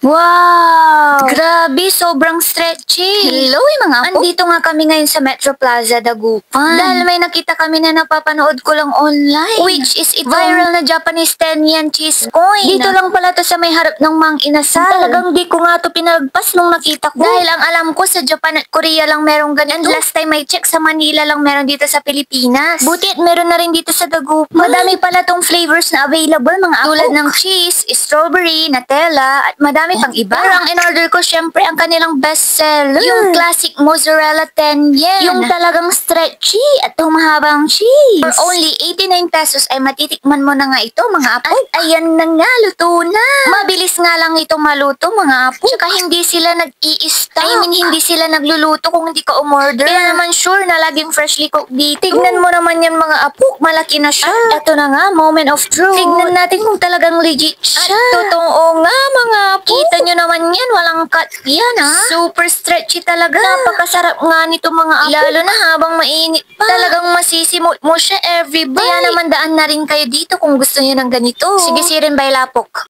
Wow! Grabe, sobrang stretchy. Hello, mga apo. Andito nga kami ngayon sa Metro Plaza, Dagupan. Dahil may nakita kami na napapanood ko lang online. Which is itong viral na Japanese 10 yen cheese coin. Dito lang pala to sa may harap ng Mang Inasal. Talagang di ko nga to pinalagpas nung nakita ko. Dahil ang alam ko sa Japan at Korea lang merong ganito. And last time I check sa Manila lang meron dito sa Pilipinas. Buti at meron na rin dito sa Dagupan. Madami pala tong flavors na available, mga apo. Tulad ng cheese, strawberry, Nutella, at madami pang iba. Pero ang in-order ko syempre ang kanilang bestseller. Yung classic mozzarella 10 yen. Yung talagang stretchy at humahabang cheese. For only 89 pesos ay matitikman mo na nga ito, mga apo. At ayan na nga, luto na. Mabilis nga lang ito maluto, mga apo. Tsaka hindi sila nag-i-stop. Hindi sila nagluluto kung hindi ka umorder. Kaya naman sure na laging freshly cooked dito. Tignan mo naman yan, mga apo. Malaki na siya. Ito na nga, moment of truth. Tignan natin kung talagang legit siya. At totoo nga, mga apo. Kita nyo naman yan, walang cut yan, ha? Super stretchy talaga. Napakasarap nga nito, mga apo. Lalo na habang mainit pa. Talagang masisimot mo siya every bite. Kaya naman daan na rin kayo dito kung gusto nyo ng ganito. Sige, sirin bay lapok.